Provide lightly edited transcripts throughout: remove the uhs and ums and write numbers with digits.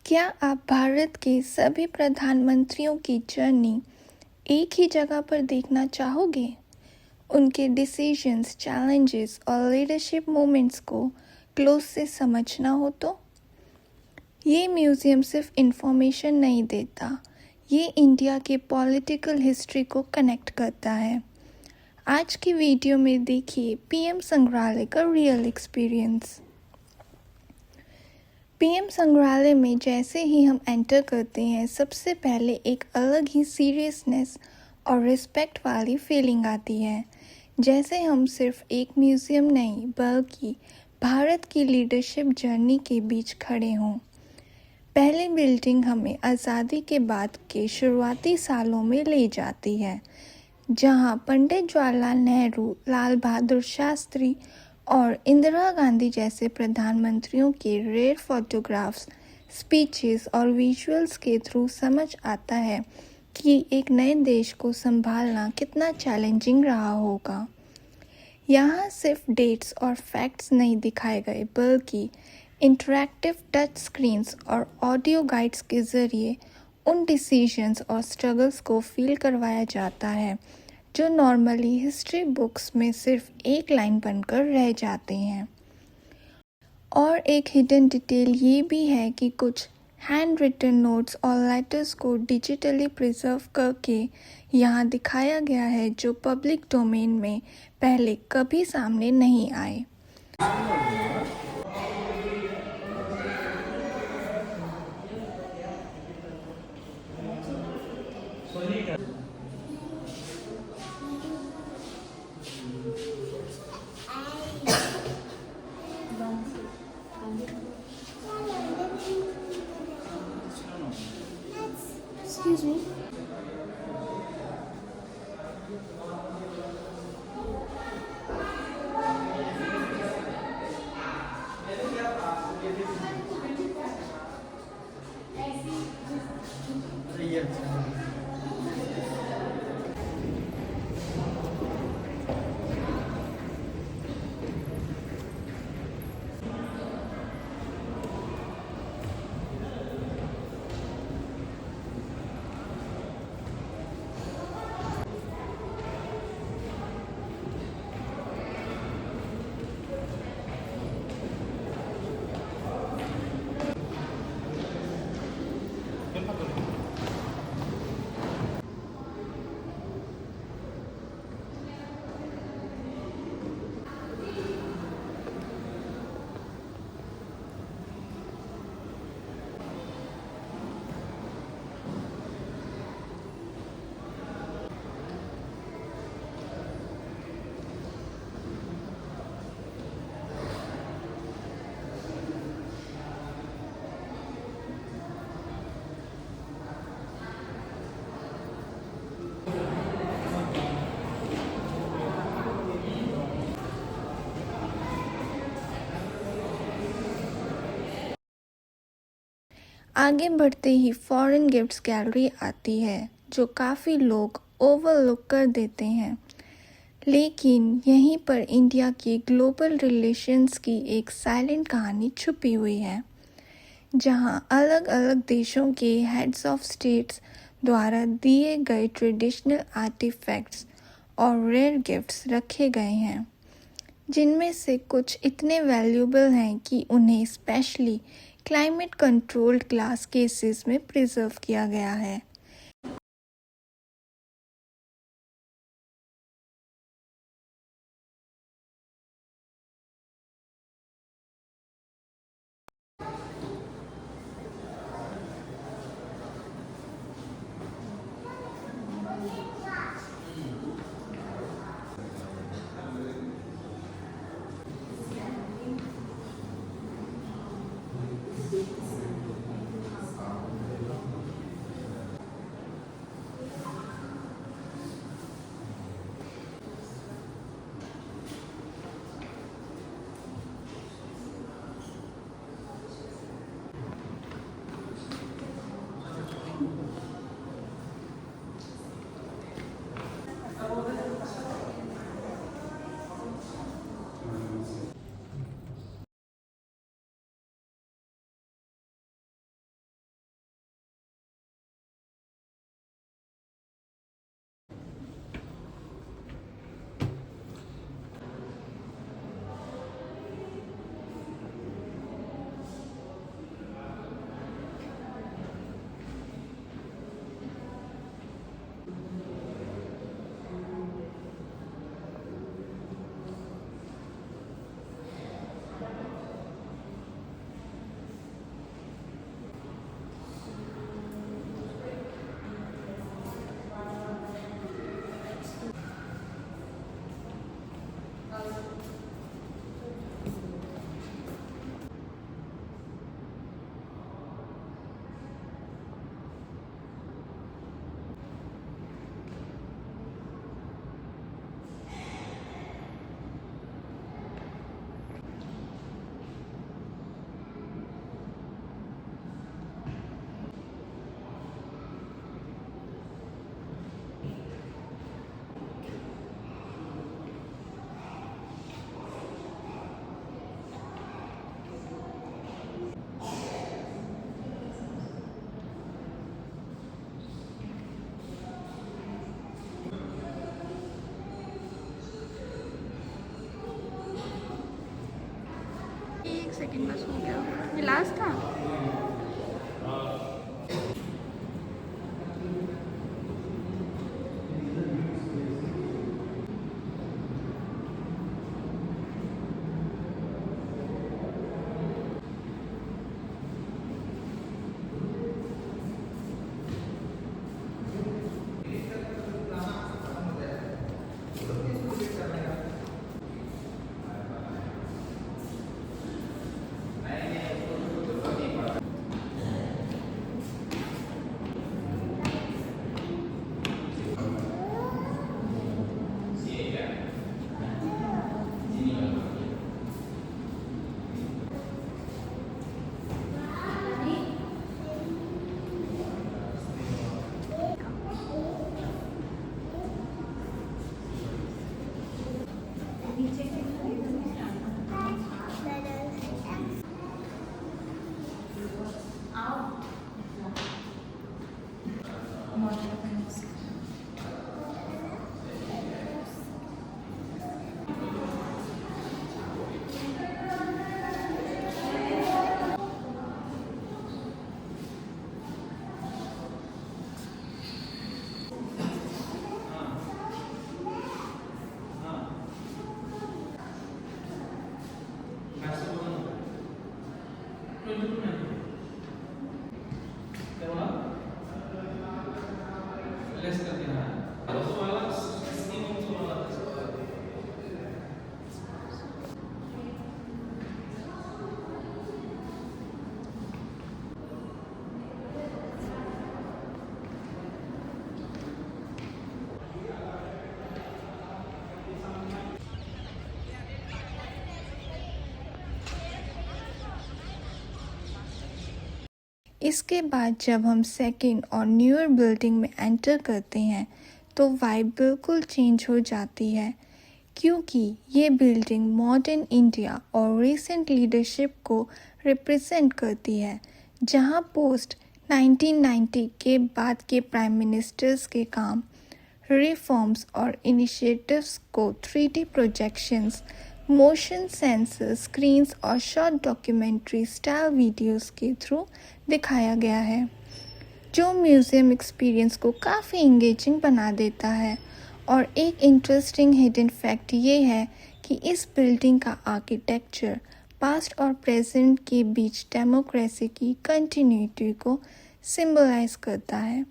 क्या आप भारत के सभी प्रधानमंत्रियों की जर्नी एक ही जगह पर देखना चाहोगे? उनके डिसीजंस, चैलेंजेस और लीडरशिप मोमेंट्स को क्लोज से समझना हो तो? ये म्यूज़ियम सिर्फ इंफॉर्मेशन नहीं देता, ये इंडिया के पॉलिटिकल हिस्ट्री को कनेक्ट करता है। आज की वीडियो में देखिए पीएम संग्रहालय का रियल एक्सपीरियंस। पीएम संग्रहालय में जैसे ही हम एंटर करते हैं, सबसे पहले एक अलग ही सीरियसनेस और रिस्पेक्ट वाली फीलिंग आती है, जैसे हम सिर्फ एक म्यूज़ियम नहीं बल्कि भारत की लीडरशिप जर्नी के बीच खड़े हों। पहली बिल्डिंग हमें आज़ादी के बाद के शुरुआती सालों में ले जाती है, जहां पंडित जवाहरलाल नेहरू, लाल बहादुर शास्त्री और इंदिरा गांधी जैसे प्रधानमंत्रियों के रेयर फोटोग्राफ्स, स्पीचेस और विजुअल्स के थ्रू समझ आता है कि एक नए देश को संभालना कितना चैलेंजिंग रहा होगा। यहाँ सिर्फ डेट्स और फैक्ट्स नहीं दिखाए गए, बल्कि इंटरैक्टिव टच स्क्रीन्स और ऑडियो गाइड्स के ज़रिए उन डिसीजंस और स्ट्रगल्स को फील करवाया जाता है जो नॉर्मली हिस्ट्री बुक्स में सिर्फ एक लाइन बनकर रह जाते हैं। और एक हिडन डिटेल ये भी है कि कुछ हैंड रिटन नोट्स और लेटर्स को डिजिटली प्रिजर्व करके यहाँ दिखाया गया है, जो पब्लिक डोमेन में पहले कभी सामने नहीं आए। Excuse me. आगे बढ़ते ही फॉरेन गिफ्ट्स गैलरी आती है, जो काफ़ी लोग ओवरलुक कर देते हैं, लेकिन यहीं पर इंडिया की ग्लोबल रिलेशंस की एक साइलेंट कहानी छुपी हुई है, जहां अलग अलग देशों के हेड्स ऑफ स्टेट्स द्वारा दिए गए ट्रेडिशनल आर्टिफैक्ट्स और रेयर गिफ्ट्स रखे गए हैं, जिनमें से कुछ इतने वैल्यूएबल हैं कि उन्हें specially climate controlled glass cases में प्रिजर्व किया गया है। थिंक बस हो गया, ये लास्ट था। इसके बाद जब हम सेकेंड और न्यूअर बिल्डिंग में एंटर करते हैं तो वाइब बिल्कुल चेंज हो जाती है, क्योंकि ये बिल्डिंग मॉडर्न इंडिया और रीसेंट लीडरशिप को रिप्रेजेंट करती है, जहां पोस्ट 1990 के बाद के प्राइम मिनिस्टर्स के काम, रिफॉर्म्स और इनिशिएटिव्स को 3D projections, motion sensor screens और शॉर्ट डॉक्यूमेंट्री स्टाइल वीडियोस के थ्रू दिखाया गया है, जो म्यूज़ियम एक्सपीरियंस को काफ़ी इंगेजिंग बना देता है। और एक इंटरेस्टिंग हिडन फैक्ट ये है कि इस बिल्डिंग का आर्किटेक्चर पास्ट और प्रेजेंट के बीच डेमोक्रेसी की कंटिन्यूटी को सिंबलाइज करता है।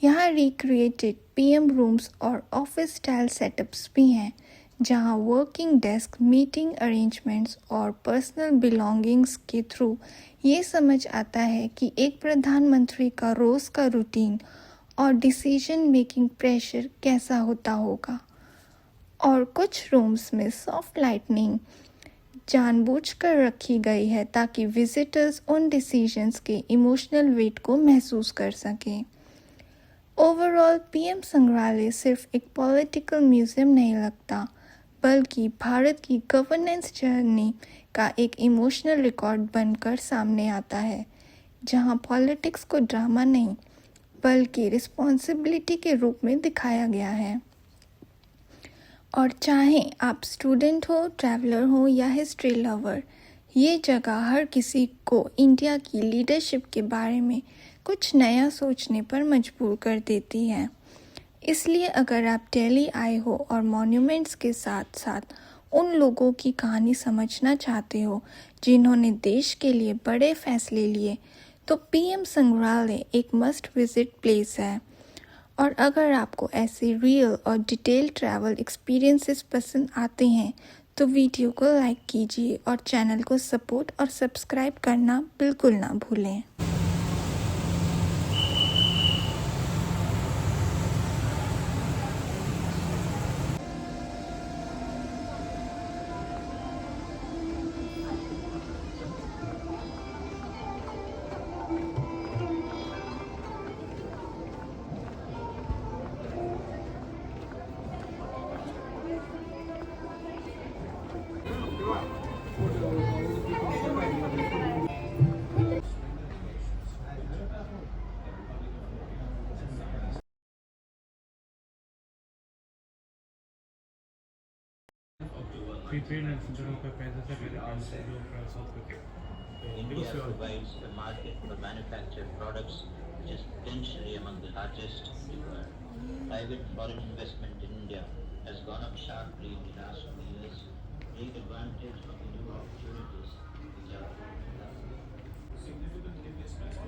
यहाँ रिक्रिएटेड पीएम रूम्स और ऑफिस स्टाइल सेटअप्स भी हैं, जहाँ वर्किंग डेस्क, मीटिंग अरेंजमेंट्स और पर्सनल बिलोंगिंग्स के थ्रू ये समझ आता है कि एक प्रधानमंत्री का रोज़ का रूटीन और डिसीजन मेकिंग प्रेशर कैसा होता होगा। और कुछ रूम्स में सॉफ्ट लाइटनिंग जानबूझकर रखी गई है ताकि विजिटर्स उन डिसीजंस के इमोशनल वेट को महसूस कर सकें। ओवरऑल पीएम संग्रहालय सिर्फ एक पॉलिटिकल म्यूजियम नहीं लगता, बल्कि भारत की गवर्नेंस जर्नी का एक इमोशनल रिकॉर्ड बनकर सामने आता है, जहां पॉलिटिक्स को ड्रामा नहीं बल्कि रिस्पॉन्सिबिलिटी के रूप में दिखाया गया है। और चाहे आप स्टूडेंट हो, ट्रैवलर हो या हिस्ट्री लवर, ये जगह हर किसी को इंडिया की लीडरशिप के बारे में कुछ नया सोचने पर मजबूर कर देती है। इसलिए अगर आप दिल्ली आए हो और मॉन्यूमेंट्स के साथ साथ उन लोगों की कहानी समझना चाहते हो जिन्होंने देश के लिए बड़े फैसले लिए, तो पीएम संग्रहालय एक मस्ट विजिट प्लेस है। और अगर आपको ऐसे रियल और डिटेल ट्रैवल एक्सपीरियंसेस पसंद आते हैं तो वीडियो को लाइक कीजिए और चैनल को सपोर्ट और सब्सक्राइब करना बिल्कुल ना भूलें। प्रीपेड सिलेंडरों का 65 से जो साउथ करके India provides a market for manufactured products which is potentially among the largest in the world. Private foreign investment in India has gone up sharply in the last few years. Take advantage of the new opportunities which are opening up. Significant investments